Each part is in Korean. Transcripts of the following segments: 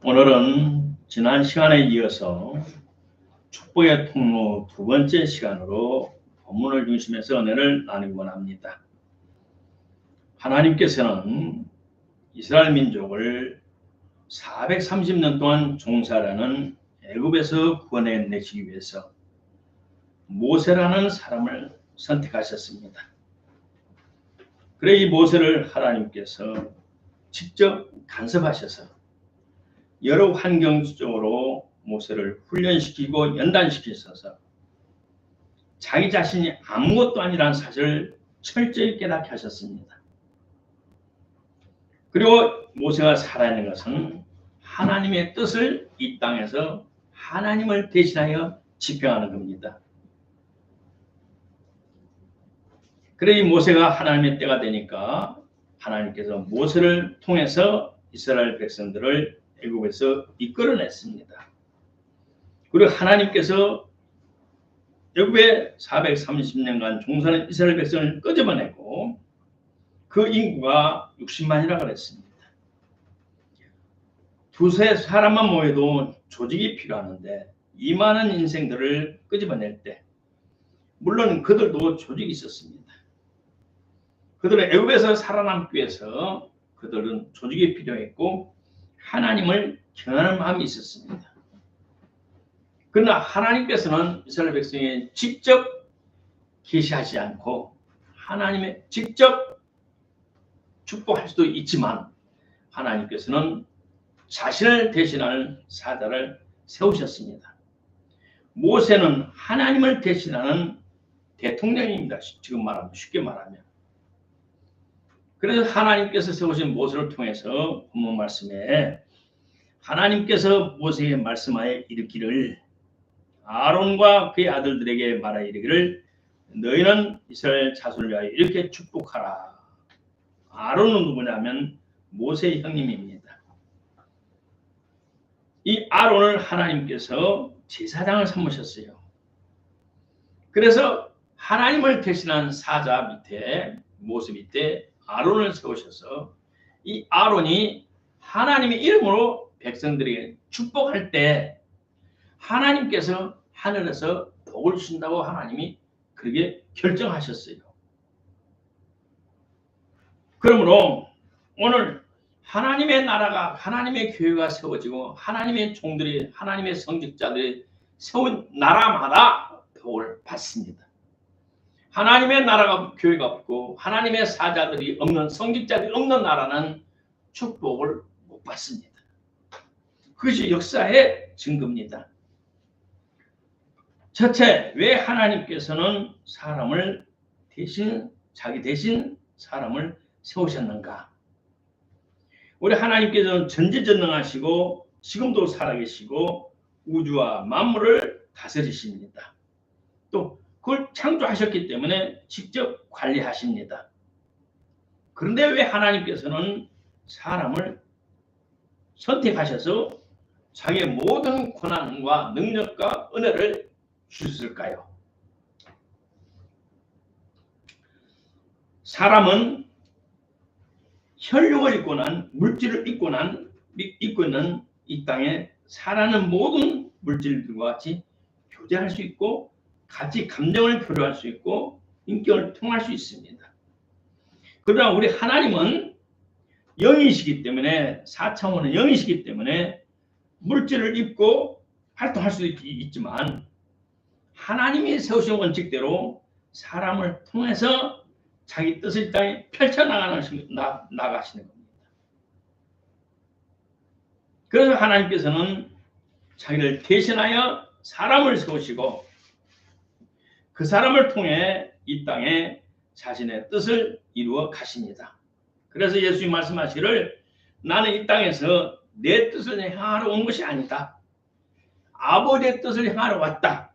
오늘은 지난 시간에 이어서 축복의 통로 두 번째 시간으로 본문을 중심해서 은혜를 나누기 원합니다. 하나님께서는 이스라엘 민족을 430년 동안 종살이하는 애굽에서 구원해내시기 위해서 모세라는 사람을 선택하셨습니다. 그래 이 모세를 하나님께서 직접 간섭하셔서 여러 환경적으로 모세를 훈련시키고 연단시키셔서 자기 자신이 아무것도 아니라는 사실을 철저히 깨닫게 하셨습니다. 그리고 모세가 살아있는 것은 하나님의 뜻을 이 땅에서 하나님을 대신하여 집행하는 겁니다. 그래 이 모세가 하나님의 때가 되니까 하나님께서 모세를 통해서 이스라엘 백성들을 애굽에서 이끌어냈습니다. 그리고 하나님께서 애굽에 430년간 종살이한 이스라엘 백성을 끄집어내고 그 인구가 60만이라고 그랬습니다. 두세 사람만 모여도 조직이 필요하는데 이 많은 인생들을 끄집어낼 때 물론 그들도 조직이 있었습니다. 그들은 애굽에서 살아남기 위해서 그들은 조직이 필요했고 하나님을 경외하는 마음이 있었습니다. 그러나 하나님께서는 이스라엘 백성에 직접 계시하지 않고 하나님의 직접 축복할 수도 있지만 하나님께서는 자신을 대신하는 사자를 세우셨습니다. 모세는 하나님을 대신하는 대통령입니다. 지금 말하면 쉽게 말하면. 그래서 하나님께서 세우신 모세를 통해서 본문 말씀에 하나님께서 모세에게 말씀하여 이르기를 아론과 그의 아들들에게 말하여 이르기를 너희는 이스라엘 자손을 위하여 이렇게 축복하라. 아론은 누구냐면 모세의 형님입니다. 이 아론을 하나님께서 제사장을 삼으셨어요. 그래서 하나님을 대신한 사자 밑에 모세 밑에 아론을 세우셔서 이 아론이 하나님의 이름으로 백성들에게 축복할 때 하나님께서 하늘에서 복을 주신다고 하나님이 그렇게 결정하셨어요. 그러므로 오늘 하나님의 나라가 하나님의 교회가 세워지고 하나님의 종들이 하나님의 성직자들이 세운 나라마다 복을 받습니다. 하나님의 나라가 교회가 없고 하나님의 사자들이 없는 성직자들이 없는 나라는 축복을 못 받습니다. 그것이 역사의 증거입니다. 첫째, 왜 하나님께서는 사람을 대신 자기 대신 사람을 세우셨는가? 우리 하나님께서는 전지전능하시고 지금도 살아계시고 우주와 만물을 다스리십니다. 또 그걸 창조하셨기 때문에 직접 관리하십니다. 그런데 왜 하나님께서는 사람을 선택하셔서 자기의 모든 권한과 능력과 은혜를 주셨을까요? 사람은 혈육을 입고 난 물질을 입고 있는 이 땅에 살아가는 모든 물질들과 같이 교제할 수 있고 같이 감정을 표현할 수 있고 인격을 통할 수 있습니다. 그러나 우리 하나님은 영이시기 때문에 4차원의 영이시기 때문에 물질을 입고 활동할 수도 있지만 하나님이 세우신 원칙대로 사람을 통해서 자기 뜻을 이 땅에 펼쳐나가시는 겁니다. 그래서 하나님께서는 자기를 대신하여 사람을 세우시고 그 사람을 통해 이 땅에 자신의 뜻을 이루어 가십니다. 그래서 예수님 말씀하시기를 나는 이 땅에서 내 뜻을 행하러 온 것이 아니다. 아버지의 뜻을 행하러 왔다.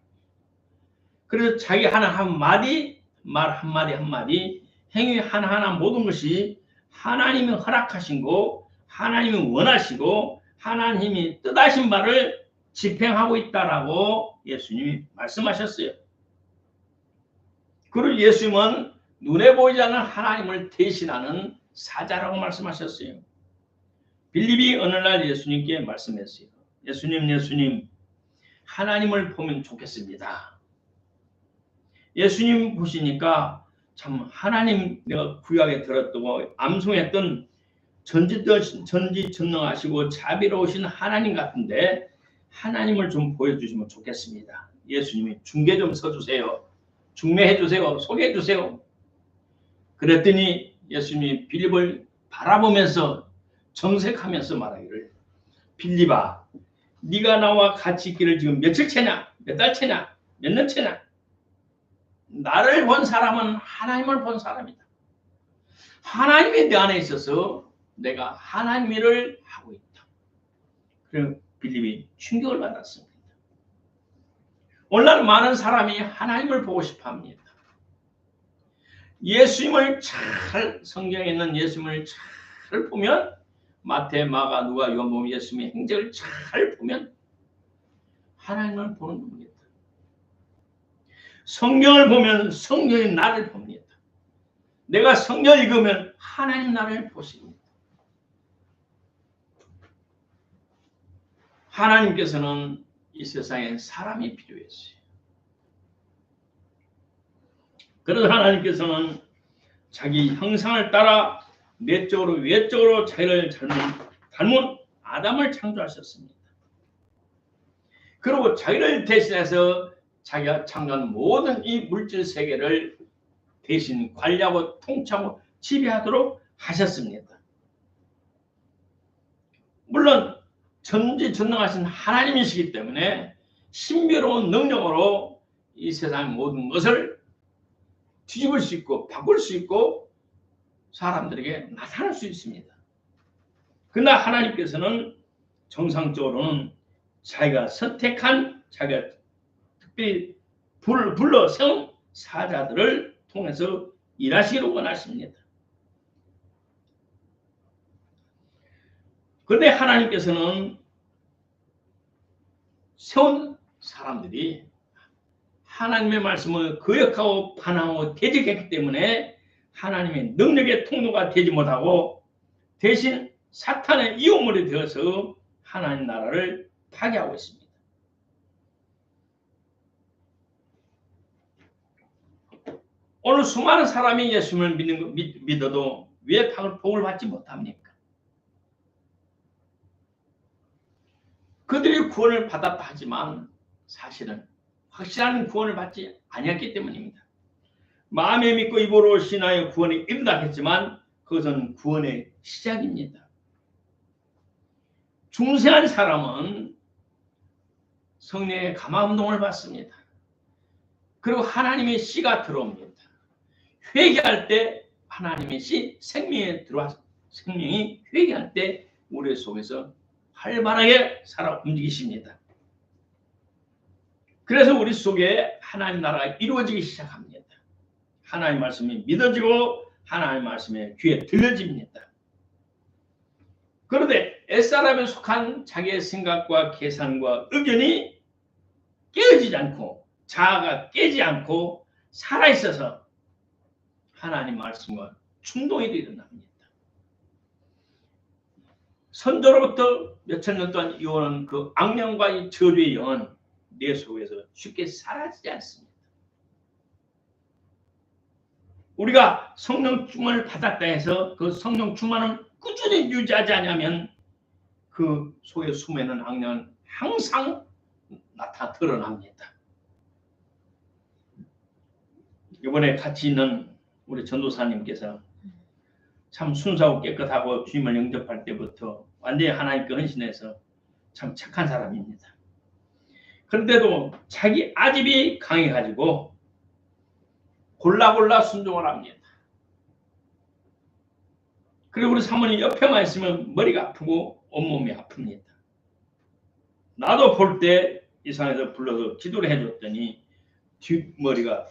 그래서 자기 말 한마디 행위 하나하나 모든 것이 하나님이 허락하신 거 하나님이 원하시고 하나님이 뜻하신 바를 집행하고 있다라고 예수님이 말씀하셨어요. 그리고 예수님은 눈에 보이지 않는 하나님을 대신하는 사자라고 말씀하셨어요. 빌립이 어느 날 예수님께 말씀했어요. 예수님, 하나님을 보면 좋겠습니다. 예수님 보시니까 참 하나님 내가 구약에 들었고 암송했던 전지전능하시고 자비로우신 하나님 같은데 하나님을 좀 보여주시면 좋겠습니다. 예수님이 중계 좀 서주세요. 중매해주세요. 소개해주세요. 그랬더니 예수님이 빌립을 바라보면서 정색하면서 말하기를, 빌립아, 네가 나와 같이 있기를 지금 며칠째냐, 몇 달째냐, 몇 년째냐. 나를 본 사람은 하나님을 본 사람이다. 하나님이 내 안에 있어서 내가 하나님 일을 하고 있다. 그래서 빌립이 충격을 받았습니다. 오늘날 많은 사람이 하나님을 보고 싶어 합니다. 예수님을 잘, 성경에 있는 예수님을 잘 보면, 마태, 마가, 누가, 요한복음 예수님의 행적을 잘 보면 하나님을 보는 겁니다. 성경을 보면 성경이 나를 봅니다. 내가 성경을 읽으면 하나님 나를 보십니다. 하나님께서는 이 세상에 사람이 필요했어요. 그래서 하나님께서는 자기 형상을 따라 내적으로 외적으로 자기를 닮은 아담을 창조하셨습니다. 그리고 자기를 대신해서 자기가 창조한 모든 이 물질 세계를 대신 관리하고 통치하고 지배하도록 하셨습니다. 물론 전지전능하신 하나님이시기 때문에 신비로운 능력으로 이 세상 모든 것을 뒤집을 수 있고 바꿀 수 있고 사람들에게 나타날 수 있습니다. 그러나 하나님께서는 정상적으로는 자기가 선택한, 자기가 특별히 불러 세운 사자들을 통해서 일하시기를 원하십니다. 그런데 하나님께서는 세운 사람들이 하나님의 말씀을 거역하고 반항하고 대적했기 때문에 하나님의 능력의 통로가 되지 못하고 대신 사탄의 이용물이 되어서 하나님 나라를 파괴하고 있습니다. 오늘 수많은 사람이 예수님을 믿어도 왜 복을 받지 못합니까? 그들이 구원을 받았다 하지만 사실은 확실한 구원을 받지 아니었기 때문입니다. 마음에 믿고 입으로 신하여 구원에 이른다 했지만 그것은 구원의 시작입니다. 중생한 사람은 성령의 감화운동을 받습니다. 그리고 하나님의 씨가 들어옵니다. 회개할 때 하나님의 씨, 생명에 들어와서 생명이 회개할 때 우리 속에서 활발하게 살아 움직이십니다. 그래서 우리 속에 하나님 나라가 이루어지기 시작합니다. 하나님 말씀이 믿어지고 하나님 말씀에 귀에 들려집니다. 그런데 옛사람에 속한 자기의 생각과 계산과 의견이 깨어지지 않고 자아가 깨지 않고 살아있어서 하나님 말씀과 충동이 일어납니다. 선조로부터 몇천 년 동안 이어오는 그 악령과 이 저주의 영은 내 속에서 쉽게 사라지지 않습니다. 우리가 성령 충만을 받았다 해서 그 성령 충만을 꾸준히 유지하지 않으면 그 속에 숨어있는 악령은 항상 드러납니다. 이번에 같이 있는 우리 전도사님께서 참 순수하고 깨끗하고 주님을 영접할 때부터 완전히 하나님께 헌신해서 참 착한 사람입니다. 그런데도 자기 아집이 강해가지고 골라 순종을 합니다. 그리고 우리 사모님 옆에만 있으면 머리가 아프고 온몸이 아픕니다. 나도 볼 때 이상해서 불러서 기도를 해줬더니 뒷머리가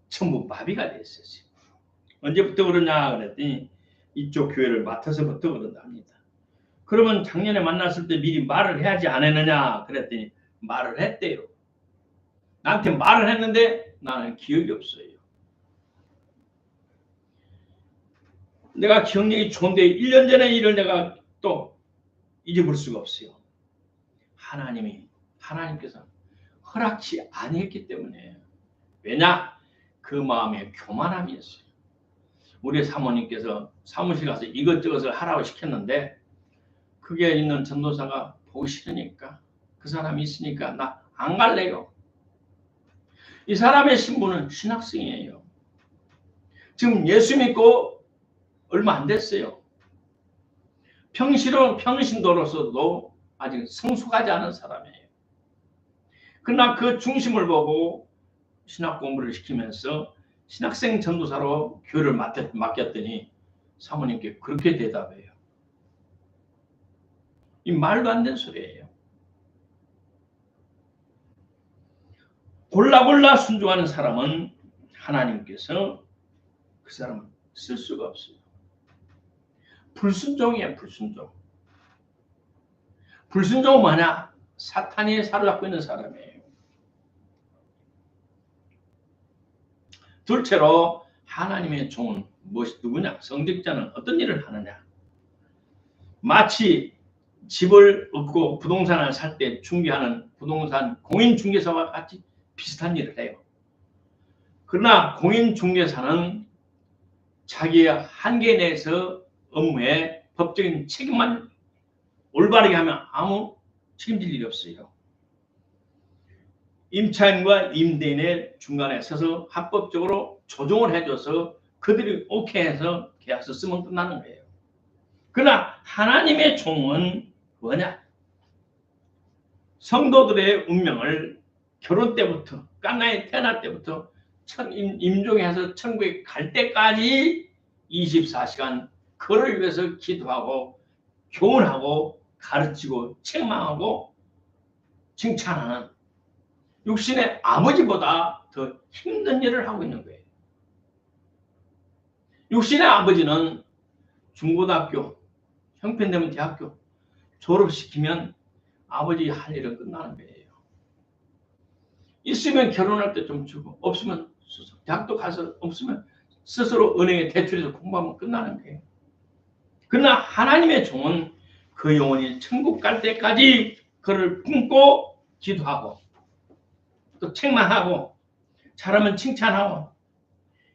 전부 마비가 됐었어요. 언제부터 그러냐 그랬더니 이쪽 교회를 맡아서부터 그런답니다. 그러면 작년에 만났을 때 미리 말을 해야지 않았느냐 그랬더니 말을 했대요. 나한테 말을 했는데 나는 기억이 없어요. 내가 기억력이 좋은데 1년 전에 일을 내가 또 잊어볼 수가 없어요. 하나님께서 허락치 아니했기 때문에. 왜냐? 그 마음에 교만함이 있어요. 우리 사모님께서 사무실 가서 이것저것을 하라고 시켰는데 그게 있는 전도사가 보기 싫으니까, 그 사람이 있으니까 나 안 갈래요. 이 사람의 신분은 신학생이에요. 지금 예수 믿고 얼마 안 됐어요. 평신도로서도 아직 성숙하지 않은 사람이에요. 그러나 그 중심을 보고 신학 공부를 시키면서 신학생 전도사로 교회를 맡겼더니 사모님께 그렇게 대답해요. 이 말도 안 되는 소리예요. 골라 순종하는 사람은 하나님께서 그 사람을 쓸 수가 없어요. 불순종이에요. 불순종은 뭐냐? 사탄이 사로잡고 있는 사람이에요. 둘째로 하나님의 종은 누구냐? 성직자는 어떤 일을 하느냐? 마치 집을 얻고 부동산을 살 때 중개하는 부동산 공인중개사와 같이 비슷한 일을 해요. 그러나 공인중개사는 자기의 한계 내에서 업무에 법적인 책임만 올바르게 하면 아무 책임질 일이 없어요. 임차인과 임대인의 중간에 서서 합법적으로 조정을 해줘서 그들이 오케이 해서 계약서 쓰면 끝나는 거예요. 그러나 하나님의 종은 뭐냐? 성도들의 운명을 결혼 때부터, 깐나에 태어날 때부터 임종해서 천국에 갈 때까지 24시간 그를 위해서 기도하고 교훈하고 가르치고 책망하고 칭찬하는 육신의 아버지보다 더 힘든 일을 하고 있는 거예요. 육신의 아버지는 중고등학교, 형편되면 대학교 졸업시키면 아버지 할 일은 끝나는 거예요. 있으면 결혼할 때 좀 주고, 없으면 대학도 가서, 없으면 스스로 은행에 대출해서 공부하면 끝나는 거예요. 그러나 하나님의 종은 그 영혼이 천국 갈 때까지 그를 품고 기도하고 또 책망하고 잘하면 칭찬하고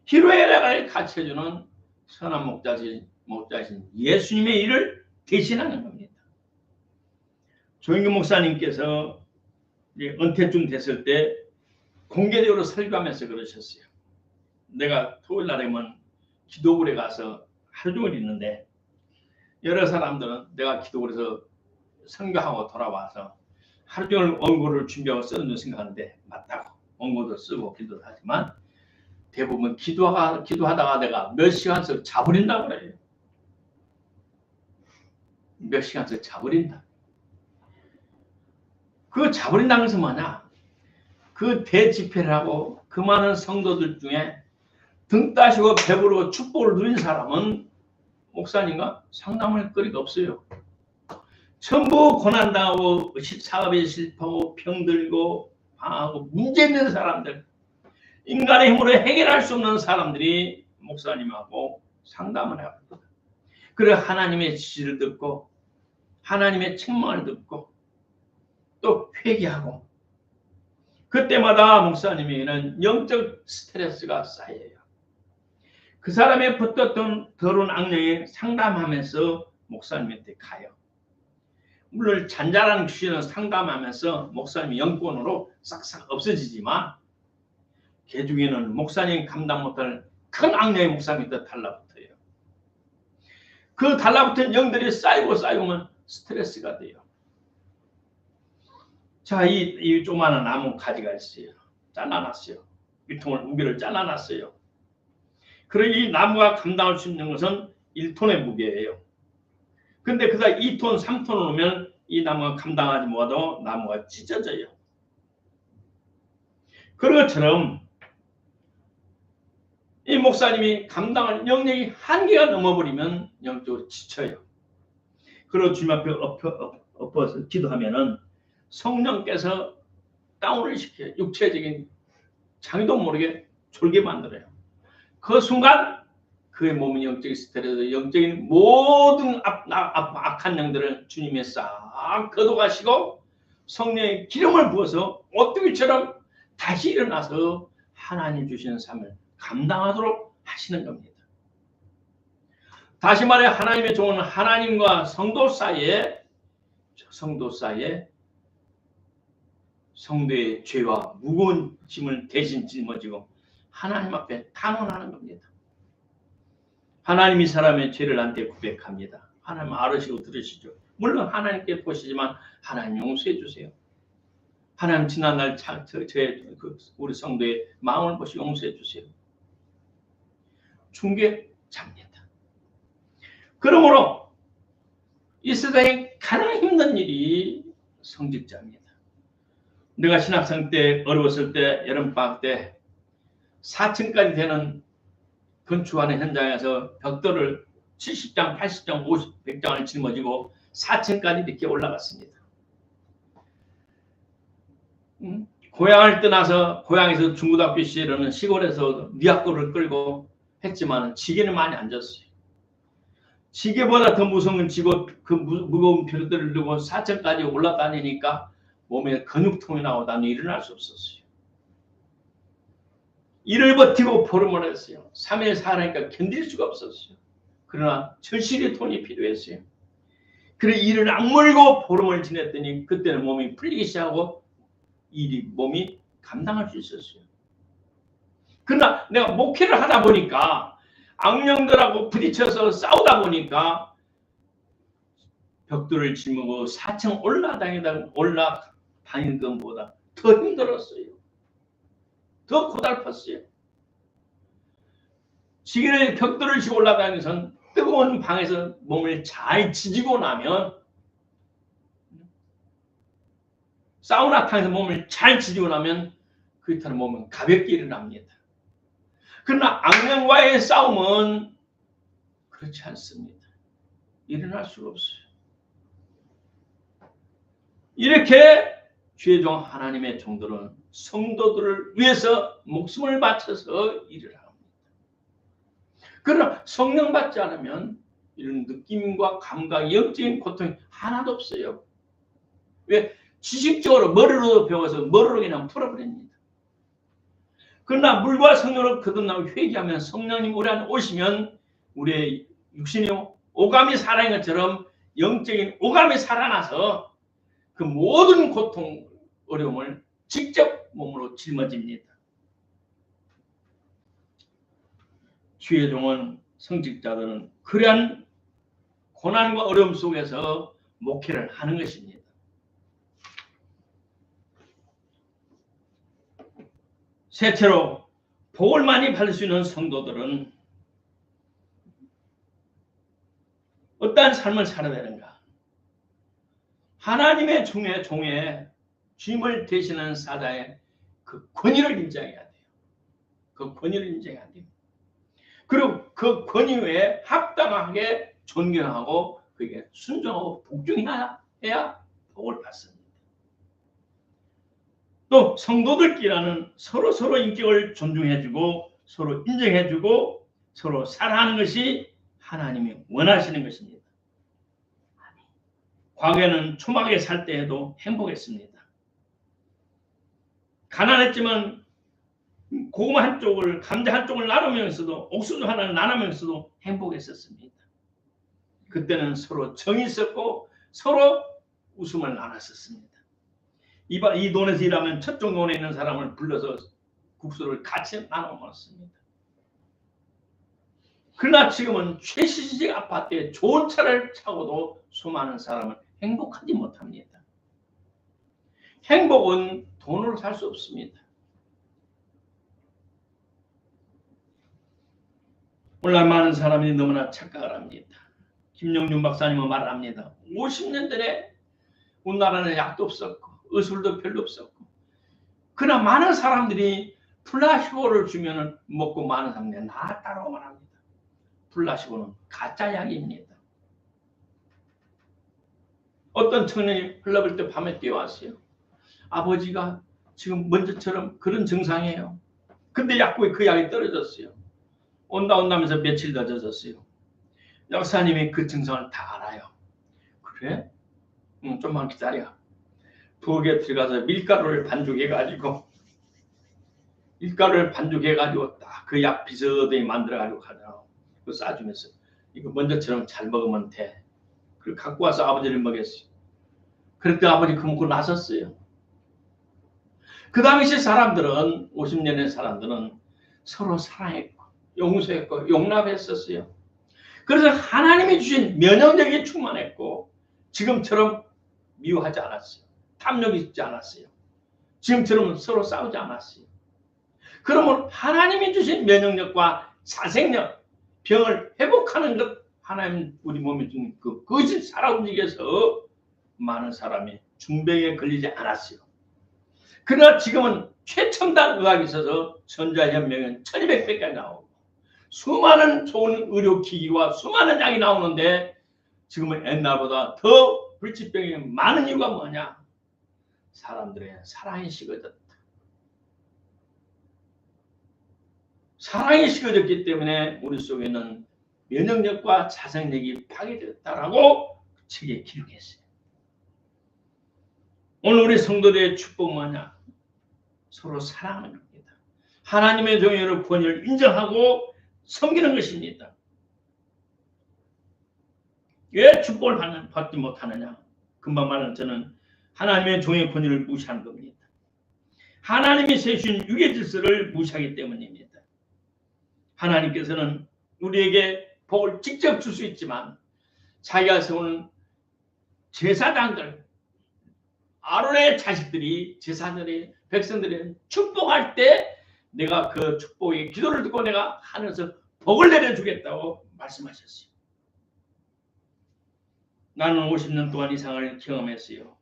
희로애락을 같이 해주는 선한 목자신 예수님의 일을 대신하는 겁니다. 조인규 목사님께서 은퇴쯤 됐을 때 공개적으로 설교하면서 그러셨어요. 내가 토요일 날에만 기도굴에 가서 하루 종일 있는데 여러 사람들은 내가 기도굴에서 설교하고 돌아와서 하루 종일 원고를 준비하고 쓰는 줄 생각하는데 맞다고 원고도 쓰고 기도도 하지만 대부분 기도하다가 내가 몇 시간씩 자버린다고 그래요. 몇 시간씩 자버린다. 그 자버린다는 것은 뭐냐? 그 대집회를 하고 그 많은 성도들 중에 등 따시고 배부르고 축복을 누린 사람은 목사님과 상담할 거리가 없어요. 전부 고난당하고 사업에 실패하고 병들고 방하고 문제 있는 사람들, 인간의 힘으로 해결할 수 없는 사람들이 목사님하고 상담을 합니다. 그래 하나님의 지시를 듣고 하나님의 책망을 듣고 또 회개하고 그때마다 목사님에게는 영적 스트레스가 쌓여요. 그 사람의 붙었던 더러운 악령에 상담하면서 목사님한테 가요. 물론 잔잔한 귀신은 상담하면서 목사님이 영권으로 싹싹 없어지지만 그 중에는 목사님 감당 못할 큰 악령이 목사님한테 달라붙어요. 그 달라붙은 영들이 쌓이면 스트레스가 돼요. 자, 이 조그마한 나무 가지가 있어요. 잘라놨어요. 무게를 잘라놨어요. 그리고 이 나무가 감당할 수 있는 것은 1톤의 무게예요. 근데 그다 2톤, 3톤을 놓으면 이 나무가 감당하지 못해도 나무가 찢어져요. 그런 것처럼 이 목사님이 감당할 영역이 한계가 넘어버리면 영적으로 지쳐요. 그리고 주님 앞에 엎어서 기도하면은 성령께서 다운을 시켜요. 육체적인 자기도 모르게 졸게 만들어요. 그 순간 그의 몸은 영적인 스트레스, 영적인 모든 악한 영들을 주님이 싹 걷어가시고 성령의 기름을 부어서 오뚜기처럼 다시 일어나서 하나님 주시는 삶을 감당하도록 하시는 겁니다. 다시 말해 하나님의 종은 하나님과 성도 사이에 성도의 죄와 무거운 짐을 대신 짊어지고 하나님 앞에 탄원하는 겁니다. 하나님이 사람의 죄를 나한테 고백합니다. 하나님 알으시고 들으시죠. 물론 하나님께 보시지만 하나님 용서해 주세요. 하나님 지난날 우리 성도의 마음을 보시 용서해 주세요. 중개자입니다. 그러므로 이 세상에 가장 힘든 일이 성직자입니다. 내가 신학생 때 어려웠을 때 여름방학 때 4층까지 되는 건축하는 현장에서 벽돌을 70장, 80장, 50, 100장을 짊어지고 4층까지 이렇게 올라갔습니다. 고향을 떠나서 고향에서 중고등학교 시절에는 시골에서 미학도를 끌고 했지만 지게는 많이 안 졌어요. 지게보다 더 무서운 건 지고 그 무거운 벽돌을 들고 4층까지 올라다니니까 몸에 근육통이 나고 나는 일어날 수 없었어요. 이를 버티고 보름을 했어요. 3일 4일이니까 견딜 수가 없었어요. 그러나 절실히 돈이 필요했어요. 그래 이를 악물고 보름을 지냈더니 그때는 몸이 풀리기 시작하고 몸이 감당할 수 있었어요. 그러나 내가 목회를 하다 보니까 악령들하고 부딪혀서 싸우다 보니까 벽돌을 짊어지고 4층 올라다니는 것보다 더 힘들었어요. 더 고달팠어요. 지게를 벽돌을 지고 올라다니면서 뜨거운 방에서 몸을 잘 지지고 나면 사우나탕에서 몸을 잘 지지고 나면 그렇다는 몸은 가볍게 일어납니다. 그러나 악령과의 싸움은 그렇지 않습니다. 일어날 수가 없어요. 이렇게 주의 종 하나님의 종들은 성도들을 위해서 목숨을 바쳐서 일을 합니다. 그러나 성령 받지 않으면 이런 느낌과 감각, 영적인 고통이 하나도 없어요. 왜? 지식적으로 머리로 배워서 머리로 그냥 풀어버립니다. 그러나 물과 성령으로 거듭나고 회개하면 성령님 우리 안에 오시면 우리의 육신이 오감이 살아난 것처럼 영적인 오감이 살아나서 그 모든 고통, 어려움을 직접 몸으로 짊어집니다. 주의 종은 성직자들은 그러한 고난과 어려움 속에서 목회를 하는 것입니다. 셋째로 복을 많이 받을 수 있는 성도들은 어떠한 삶을 살아야 되는가? 하나님의 종의 주임을 대신하는 사자의 그 권위를 인정해야 돼요. 그 권위를 인정해야 돼요. 그리고 그 권위에 합당하게 존경하고 그게 순종하고 복종해야 복을 받습니다. 또 성도들끼리는 서로 인격을 존중해주고 서로 인정해주고 서로 사랑하는 것이 하나님이 원하시는 것입니다. 과거에는 초막에 살 때에도 행복했습니다. 가난했지만 고구마 한쪽을 감자 한쪽을 나누면서도 옥수수 하나를 나누면서도 행복했었습니다. 그때는 서로 정이 있었고 서로 웃음을 나눴었습니다. 이 돈에서 일하면 저쪽 돈에 있는 사람을 불러서 국수를 같이 나눠 먹었습니다. 그러나 지금은 최신식 아파트에 좋은 차를 타고도 수많은 사람을 행복하지 못합니다. 행복은 돈으로 살 수 없습니다. 오늘날 많은 사람이 너무나 착각을 합니다. 김영준 박사님은 말합니다. 50년 전에 우리나라는 약도 없었고 의술도 별로 없었고 그러나 많은 사람들이 플라시보를 주면 먹고 많은 사람들이 나았다고 합니다. 플라시보는 가짜 약입니다. 어떤 청년이 흘러볼 때 밤에 뛰어왔어요. 아버지가 지금 먼저처럼 그런 증상이에요. 근데 약국에 그 약이 떨어졌어요. 온다면서 며칠 늦어졌어요. 역사님이 그 증상을 다 알아요. 그래? 좀만 기다려. 부엌에 들어가서 밀가루를 반죽해가지고 딱 그 약 비슷하게 만들어가지고 가더라고. 그거 싸주면서 이거 먼저처럼 잘 먹으면 돼. 그걸 갖고 와서 아버지를 먹였어요. 그랬더니 아버지 그 먹고 나섰어요. 그 당시 사람들은 50년의 사람들은 서로 사랑했고 용서했고 용납했었어요. 그래서 하나님이 주신 면역력이 충만했고 지금처럼 미워하지 않았어요. 탐욕이 있지 않았어요. 지금처럼 서로 싸우지 않았어요. 그러면 하나님이 주신 면역력과 자생력, 병을 회복하는 것 하나님 우리 몸에 주는 그것이 살아 움직여서 많은 사람이 중병에 걸리지 않았어요. 그러나 지금은 최첨단 의학이 있어서 전자현명은 1200배까지 나오고 수많은 좋은 의료기기와 수많은 약이 나오는데 지금은 옛날보다 더 불치병이 많은 이유가 뭐냐? 사람들의 사랑이 식어졌다. 사랑이 식어졌기 때문에 우리 속에는 면역력과 자생력이 파괴되었다라고 책에 기록했어요. 오늘 우리 성도들의 축복 뭐냐? 서로 사랑하는 겁니다. 하나님의 종의 권위를 인정하고 섬기는 것입니다. 왜 축복을 받지 못하느냐? 금방 말한 저는 하나님의 종의 권위를 무시하는 겁니다. 하나님이 세우신 유계 질서를 무시하기 때문입니다. 하나님께서는 우리에게 복을 직접 줄 수 있지만 자기가 세우는 제사장들, 아론의 자식들이 제사들이 백성들이 축복할 때 내가 그 축복의 기도를 듣고 내가 하늘에서 복을 내려주겠다고 말씀하셨어요. 나는 50년 동안 이상을 경험했어요.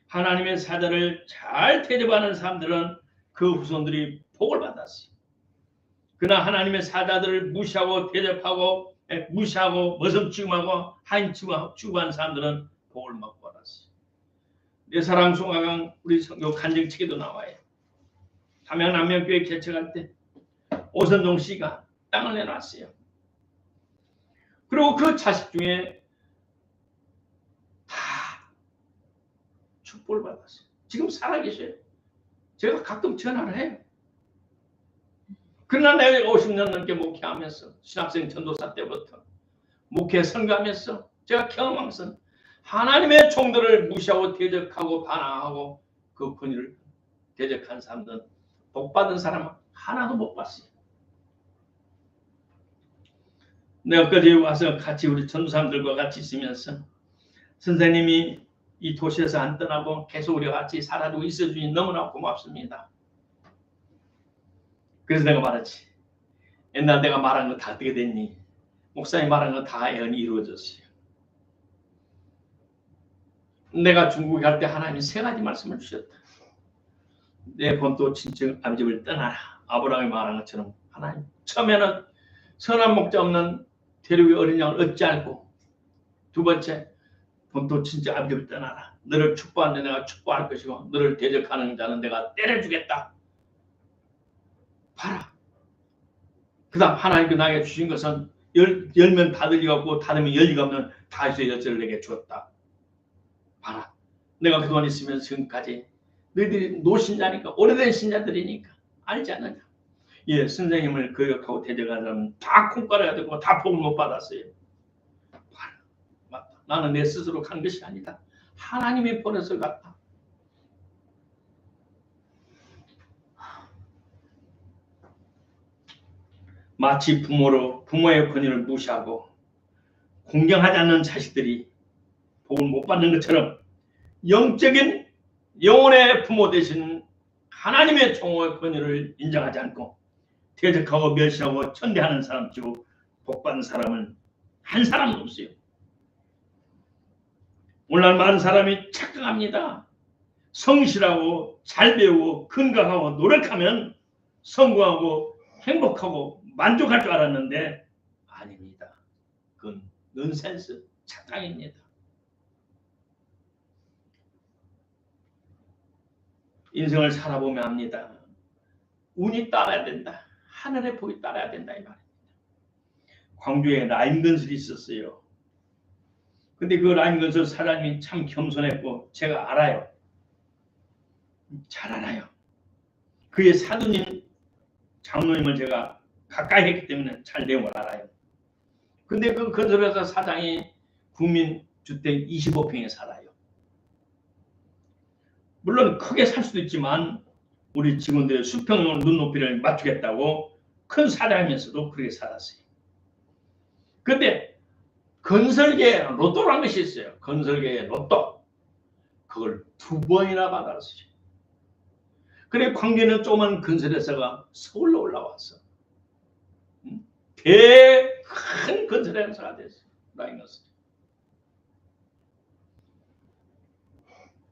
하나님의 사자를 잘 대접하는 사람들은 그 후손들이 복을 받았어요. 그러나 하나님의 사자들을 무시하고 대접하고 무시하고 머슴 취급하고 하인 취급한 사람들은 복을 못 받았어요. 내 사랑 송하강 우리 성교 간증책에도 나와요. 담양남명교회 개척할 때 오선종 씨가 땅을 내놨어요. 그리고 그 자식 중에 다 축복을 받았어요. 지금 살아계셔요. 제가 가끔 전화를 해요. 그러나 내가 50년 넘게 목회하면서 신학생 전도사 때부터 목회 선교하면서 제가 경험하면서 하나님의 종들을 무시하고 대적하고 반항하고 그 권위를 대적한 사람들은 복받은 사람은 하나도 못 봤어요. 내가 엊그제 와서 같이 우리 전도사님들과 같이 있으면서 선생님이 이 도시에서 안 떠나고 계속 우리와 같이 살아주고 있어주니 너무나 고맙습니다. 그래서 내가 말했지. 옛날 내가 말한 거 다 어떻게 됐니? 목사님 말한 거 다 예언이 이루어졌어요. 내가 중국에 갈 때 하나님이 3가지 말씀을 주셨다. 내 본토 친척 아버지를 떠나라. 아브라함이 말한 것처럼 하나님 처음에는 선한 목자 없는 대륙의 어린 양을 얻지 않고 두 번째 본토 친척 아버지를 떠나라. 너를 축복하는데 내가 축복할 것이고 너를 대적하는 자는 내가 때려주겠다. 봐라. 그 다음 하나님께 나에게 주신 것은 열면 닫을 리가 없고 닫으면 열 리가 없는 다윗의 여자를 내게 주었다. 봐라. 내가 그동안 있으면 지금까지 너희들이 노신자니까 오래된 신자들이니까 알지 않느냐. 예, 선생님을 거역하고 대적하는 사람은 다 콩가루가 되고 다 복을 못 받았어요. 봐라. 맞다. 나는 내 스스로 간 것이 아니다. 하나님이 보내서 갔다. 마치 부모의 권위를 무시하고 공경하지 않는 자식들이 복을 못 받는 것처럼 영적인 영혼의 부모 되신 하나님의 종의 권위를 인정하지 않고 대적하고 멸시하고 천대하는 사람 치고 복받는 사람은 한 사람도 없어요. 오늘날 많은 사람이 착각합니다. 성실하고 잘 배우고 건강하고 노력하면 성공하고 행복하고 만족할 줄 알았는데 아닙니다. 그건 넌센스, 착각입니다. 인생을 살아보면 합니다. 운이 따라야 된다. 하늘의 복이 따라야 된다 이 말입니다. 광주에 라임건설이 있었어요. 근데 그 라임건설 사장님이 참 겸손했고 제가 알아요. 잘 알아요. 그의 사도님 장로님을 제가 가까이 했기 때문에 잘 내용을 알아요. 근데 그 건설회사 사장이 국민주택 25평에 살아요. 물론 크게 살 수도 있지만 우리 직원들의 수평 눈높이를 맞추겠다고 큰 사장이면서도 그렇게 살았어요. 근데 건설계에 로또라는 것이 있어요. 건설계에 로또. 그걸 2번이나 받았어요. 그래 광주에는 조그만 건설회사가 서울로 올라왔어. 큰 건설회사가 됐어요. 라인건설.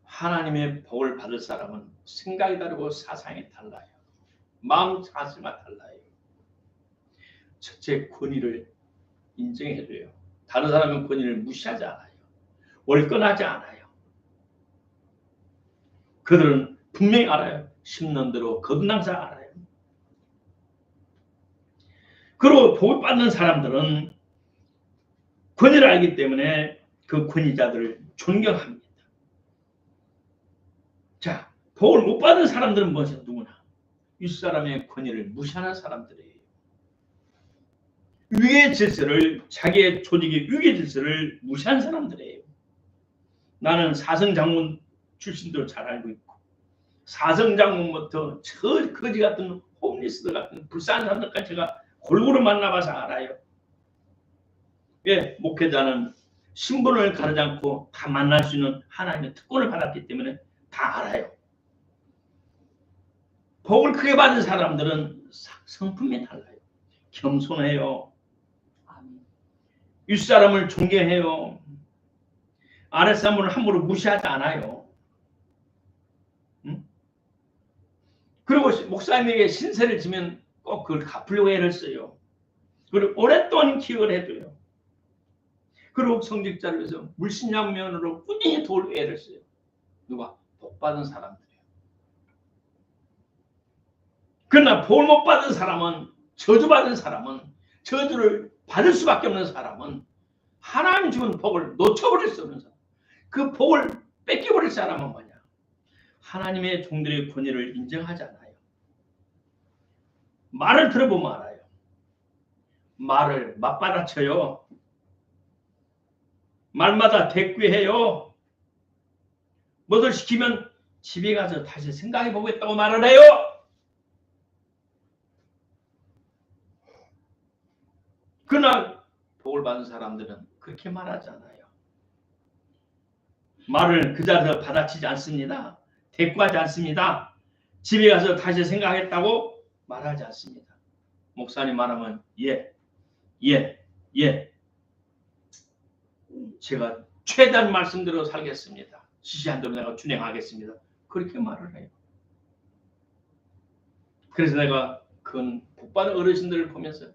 하나님의 복을 받을 사람은 생각이 다르고 사상이 달라요. 마음 자세가 달라요. 첫째, 권위를 인정해줘요. 다른 사람은 권위를 무시하지 않아요. 월권하지 않아요. 그들은 분명히 알아요. 심는 대로 거듭난사 알아요. 그리고 복을 받는 사람들은 권위를 알기 때문에 그 권위자들을 존경합니다. 자, 복을 못 받은 사람들은 무엇이야? 누구나 윗사람의 권위를 무시하는 사람들이에요. 위계 질서를, 자기의 조직의 위계 질서를 무시한 사람들이에요. 나는 사성장군 출신도 잘 알고 있고 사성장군부터 저 거지 같은 홈리스트 같은 불쌍한 사람들까지 제가 골고루 만나봐서 알아요. 예, 목회자는 신분을 가르지 않고 다 만날 수 있는 하나님의 특권을 받았기 때문에 다 알아요. 복을 크게 받은 사람들은 성품이 달라요. 겸손해요. 윗사람을 존경해요. 아랫사람을 함부로 무시하지 않아요. 그리고 목사님에게 신세를 지면 꼭 그걸 갚으려고 애를 써요. 그리고 오랫동안 기억을 해줘요. 그리고 성직자를 위해서 물신양면으로 꾸준히 도울 애를 써요. 누가? 복받은 사람들이에요. 그러나 복을 못 받은 사람은, 저주받은 사람은, 저주를 받을 수밖에 없는 사람은 하나님 주는 복을 놓쳐버릴 수 없는 사람. 그 복을 뺏겨버릴 사람은 뭐냐? 하나님의 종들의 권위를 인정하지 않아요. 말을 들어보면 알아요. 말을 맞받아쳐요. 말마다 대꾸해요. 무엇을 시키면 집에 가서 다시 생각해 보겠다고 말을 해요. 그러나 복을 받은 사람들은 그렇게 말하지 않아요. 말을 그 자리에서 받아치지 않습니다. 대꾸하지 않습니다. 집에 가서 다시 생각했다고 말하지 않습니다. 목사님 말하면 예. 제가 최대한 말씀대로 살겠습니다. 지시한 대로 내가 준행하겠습니다. 그렇게 말을 해요. 그래서 내가 그 복받은 어르신들을 보면서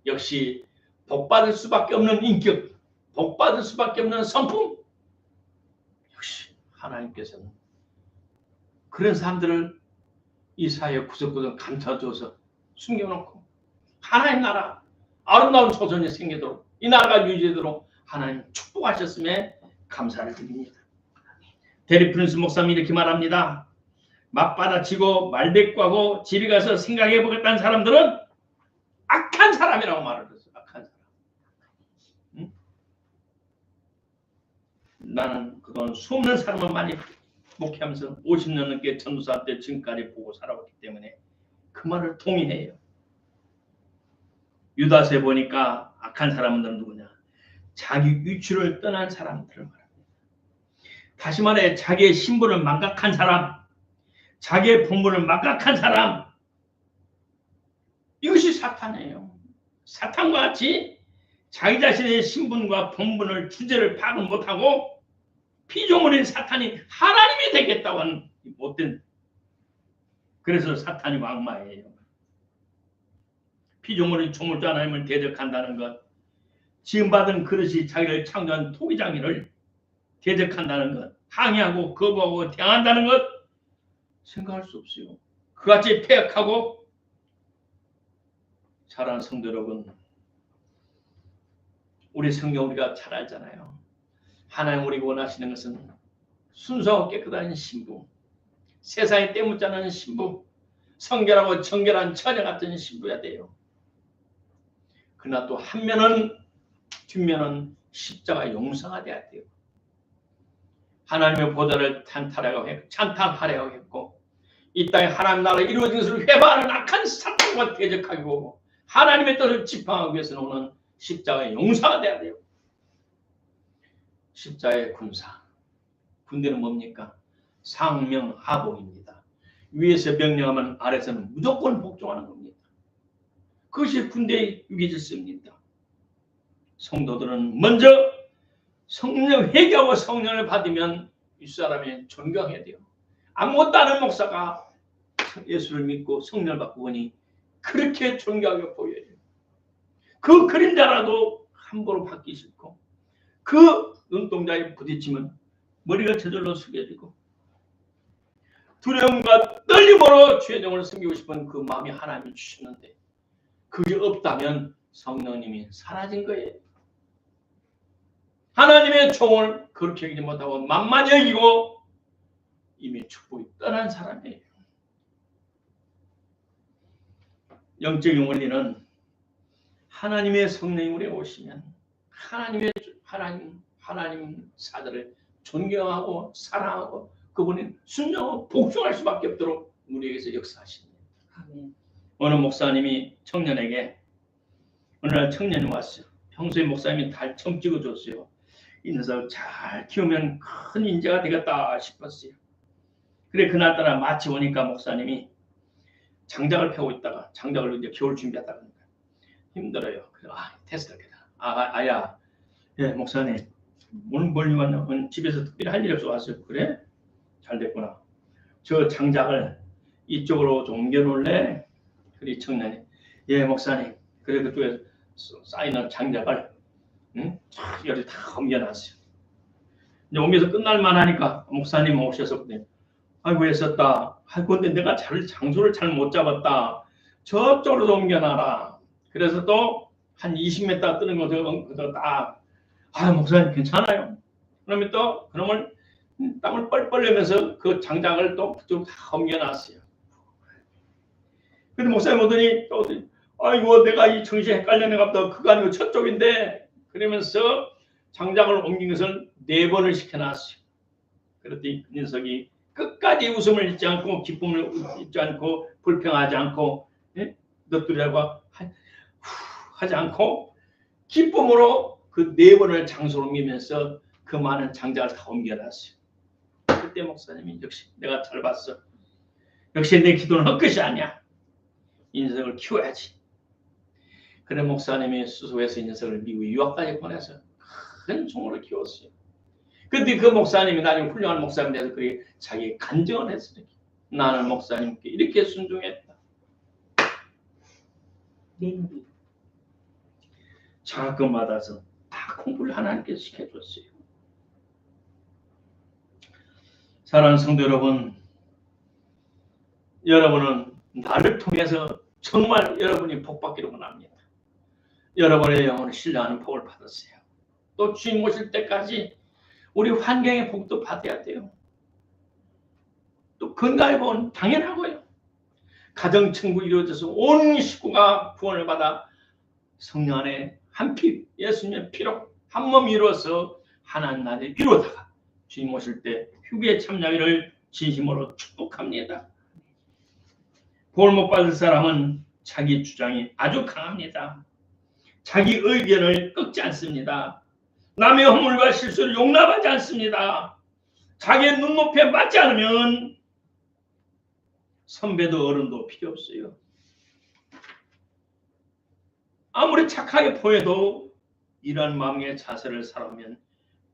역시 복받을 수밖에 없는 인격, 복받을 수밖에 없는 성품, 역시 하나님께서는 그런 사람들을 이 사회 구석구석 감춰줘서 숨겨놓고 하나님 나라 아름다운 조선이 생기도록 이 나라가 유지되도록 하나님 축복하셨음에 감사를 드립니다. 데리 프린스 목사님이 이렇게 말합니다. 맞받아치고 말대꾸하고 집에 가서 생각해 보겠다는 사람들은 악한 사람이라고 말을 했어요. 악한 사람. 응? 나는 그동안 수없는 사람을 많이 목회하면서 50년 넘게 전도사 때 지금까지 보고 살아왔기 때문에 그 말을 동의해요. 유다서에 보니까 악한 사람들은 누구냐? 자기 위치를 떠난 사람들을 말합니다. 다시 말해 자기의 신분을 망각한 사람, 자기의 본분을 망각한 사람, 이것이 사탄이에요. 사탄과 같이 자기 자신의 신분과 본분을 주제를 파악을 못하고 피조물인 사탄이 하나님이 되겠다고 하는 못된, 그래서 사탄이 왕마예요. 피조물인 조물주 하나님을 대적한다는 것, 지음받은 그릇이 자기를 창조한 토기장이를 대적한다는 것, 항의하고 거부하고 대항한다는 것, 생각할 수 없어요. 그같이 폐역하고 사랑하는 성도 여러분, 우리 성경 우리가 잘 알잖아요. 하나님 우리가 원하시는 것은 순수하고 깨끗한 신부, 세상에 때묻지 않은 신부, 성결하고 정결한 처녀 같은 신부야 돼요. 그러나 또 한면은 뒷면은 십자가 용사가 돼야 돼요. 하나님의 보좌를 찬탄하려고 했고 이 땅에 하나님 나라 이루어진 것을 회방하는 악한 사탄과 대적하고 하나님의 뜻을 지팡하기 위해서 오는 십자가의 용사가 돼야 돼요. 십자가의 군사. 군대는 뭡니까? 상명하복입니다. 위에서 명령하면 아래서는 무조건 복종하는 겁니다. 그것이 군대의 유기질서입니다. 성도들은 먼저 성령 회개하고 성령을 받으면 윗사람이 존경해야 돼요. 아무것도 아는 목사가 예수를 믿고 성령을 받고 보니 그렇게 존경하게 보여야 돼요. 그 그림자라도 함부로 받기 싫고 그 눈동자에 부딪히면 머리가 저절로 숙여지고 두려움과 떨림으로 주의 종을 섬기고 싶은 그 마음이 하나님이 주셨는데 그게 없다면 성령님이 사라진 거예요. 하나님의 종을 그렇게 여기지 못하고 만만히 여기고 이미 축복이 떠난 사람이에요. 영적인 원리는 하나님의 성령이 우리에 오시면 하나님 사자를 존경하고 사랑하고 그분이 순종하고 복종할 수밖에 없도록 우리에게서 역사하십니다. 어느 목사님이 청년에게 어느 날 청년이 왔어요. 평소에 목사님이 달청 찍어줬어요. 이 녀석 잘 키우면 큰 인재가 되겠다 싶었어요. 그래 그날따라 마치 오니까 목사님이 장작을 패고 있다가 장작을 이제 겨울 준비하다가 힘들어요. 그래 됐습니다. 아야, 예 목사님 오늘 멀리 왔나? 집에서 특별히 할 일이 없어 왔어요. 그래? 잘 됐구나. 저 장작을 이쪽으로 좀 옮겨 놓을래? 그래 청년이 예 목사님. 그래 그쪽에 쌓이는 장작을 여기 다 옮겨놨어요. 이제 옮겨서 끝날만 하니까 목사님 오셔서 아이고 애썼다. 근데 내가 장소를 잘 못 잡았다. 저쪽으로 옮겨놔라. 그래서 또 한 20m 뜨는 것을 딱 목사님 괜찮아요. 그러면 또 그놈을 땀을 뻘뻘 내면서 그 장작을 또 그쪽 다 옮겨놨어요. 근데 목사님 오더니 또 아이고 내가 이 정신 헷갈려내가 보다 그거 아니고 저쪽인데 그러면서 장작을 옮긴 것을 4번을 시켜놨어요. 그랬더니 그 녀석이 끝까지 웃음을 잃지 않고 기쁨을 잃지 않고 불평하지 않고 너들이라고 하지 않고 기쁨으로 그 4번을 장소로 옮기면서 그 많은 장작을 다 옮겨놨어요. 그때 목사님이 역시 내가 잘 봤어. 역시 내 기도는 헛것이 아니야. 이 녀석을 키워야지. 그래 목사님이 수소에서 이 녀석을 미국 유학까지 보내서 큰 종으로 키웠어요. 근데 그 목사님이 나중에 훌륭한 목사님 돼서 그게 자기 간증을 했어요. 나는 목사님께 이렇게 순종했다. 장학금 받아서 다 공부를 하나님께서 시켜줬어요. 사랑하는 성도 여러분, 여러분은 나를 통해서 정말 여러분이 복받기로 원합니다. 여러분의 영혼을 신뢰하는 복을 받으세요. 또 주님 오실 때까지 우리 환경의 복도 받아야 돼요. 또 건강의 복은 당연하고요. 가정천국이 이루어져서 온 식구가 구원을 받아 성령 안에 한 피, 예수님의 피로 한 몸 이루어서 하나님 나라를 이루다가 주님 오실 때 휴게에 참여하기를 진심으로 축복합니다. 복을 못 받을 사람은 자기 주장이 아주 강합니다. 자기 의견을 꺾지 않습니다. 남의 허물과 실수를 용납하지 않습니다. 자기의 눈높이에 맞지 않으면 선배도 어른도 필요 없어요. 아무리 착하게 보여도 이러한 마음의 자세를 살아오면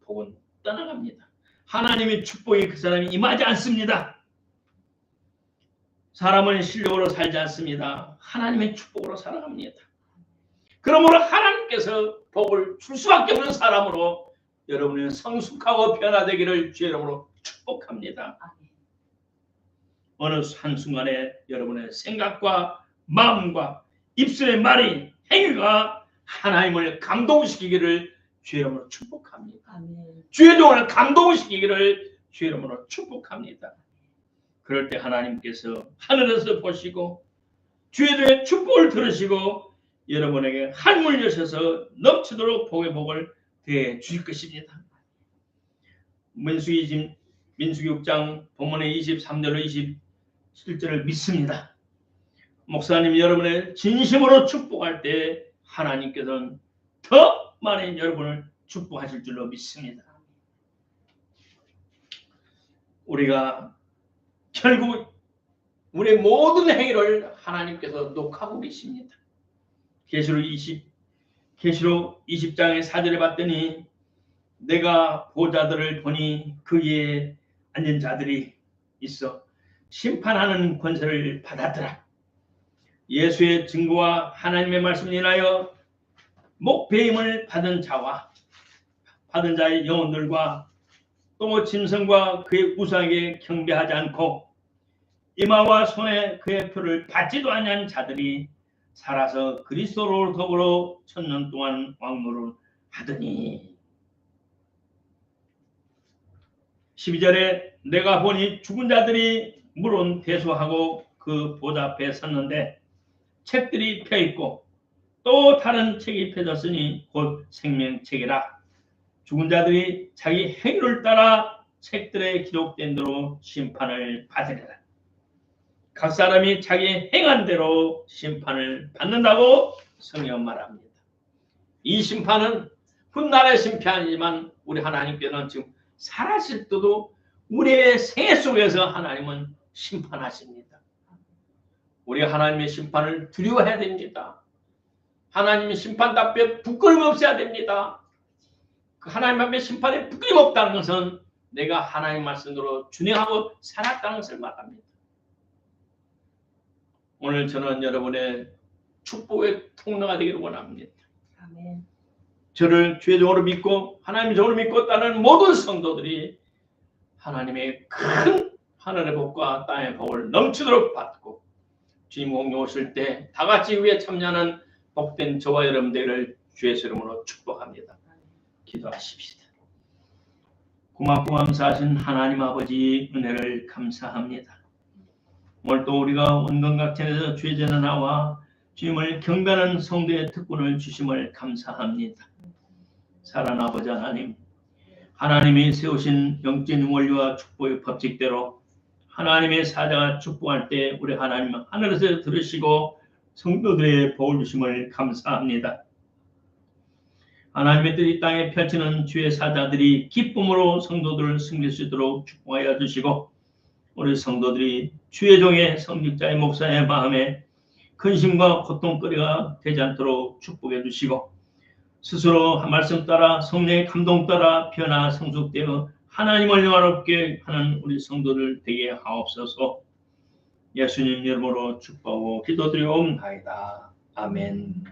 복은 떠나갑니다. 하나님의 축복이 그 사람이 임하지 않습니다. 사람은 실력으로 살지 않습니다. 하나님의 축복으로 살아갑니다. 그러므로 하나님께서 복을 줄 수밖에 없는 사람으로 여러분은 성숙하고 변화되기를 주의 이름으로 축복합니다. 어느 한순간에 여러분의 생각과 마음과 입술의 말이 행위가 하나님을 감동시키기를 주의 이름으로 축복합니다. 아멘. 주의 종을 감동시키기를 주의 이름으로 축복합니다. 그럴 때 하나님께서 하늘에서 보시고 주의 종의 축복을 들으시고 여러분에게 한물 여셔서 넘치도록 복의 복을 대해 주실 것입니다. 민수기 6장 본문의 23절로 27절을 믿습니다. 목사님 여러분의 진심으로 축복할 때 하나님께서는 더 많은 여러분을 축복하실 줄로 믿습니다. 우리가 결국 우리의 모든 행위를 하나님께서 녹하고 계십니다. 계시록 20장의 4절에 봤더니 내가 보좌들을 보니 그 위에 앉은 자들이 있어 심판하는 권세를 받았더라. 예수의 증거와 하나님의 말씀을 인하여 목배임을 받은 자의 영혼들과 또 짐승과 그의 우상에게 경배하지 않고 이마와 손에 그의 표를 받지도 아니한 자들이 살아서 그리스도로 더불어 1000년 동안 왕노를 하더니 12절에 내가 보니 죽은 자들이 물은 대수하고 그 보좌 앞에 섰는데 책들이 펴있고 또 다른 책이 펴졌으니 곧 생명책이라. 죽은 자들이 자기 행위를 따라 책들에 기록된 대로 심판을 받으리라. 각 사람이 자기 행한 대로 심판을 받는다고 성경 말합니다. 이 심판은 훗날의 심판이지만 우리 하나님께서는 지금 살아실 때도 우리의 생애 속에서 하나님은 심판하십니다. 우리가 하나님의 심판을 두려워해야 됩니다. 하나님의 심판답게 부끄럼 없어야 됩니다. 그 하나님 앞에 심판에 부끄럼 없다는 것은 내가 하나님 말씀대로 준행하고 살았다는 것을 말합니다. 오늘 저는 여러분의 축복의 통로가 되기를 원합니다. 아멘. 저를 주의 종으로 믿고 하나님의 종으로 믿고 따르는 모든 성도들이 하나님의 큰 하늘의 복과 땅의 복을 넘치도록 받고 주님 공중 오실 때 다 같이 위에 참여하는 복된 저와 여러분들을 주의 이름으로 축복합니다. 기도하십시다. 고맙고 감사하신 하나님 아버지 은혜를 감사합니다. 오늘 또 우리가 원건각천에서 주의 전에 나와 주님을 경배하는 성도의 특권을 주심을 감사합니다. 사랑하는 아버지 하나님, 하나님이 세우신 영적인 원리와 축복의 법칙대로 하나님의 사자가 축복할 때 우리 하나님은 하늘에서 들으시고 성도들의 복을 주심을 감사합니다. 하나님의 뜻 이 땅에 펼치는 주의 사자들이 기쁨으로 성도들을 섬길 수 있도록 축복하여 주시고 우리 성도들이 주의 종의 성직자의 목사의 마음에 근심과 고통거리가 되지 않도록 축복해 주시고 스스로 한 말씀 따라 성령의 감동 따라 변화 성숙되어 하나님을 영화롭게 하는 우리 성도들 되게 하옵소서. 예수님 이름으로 축복하고 기도드리옵나이다. 아멘.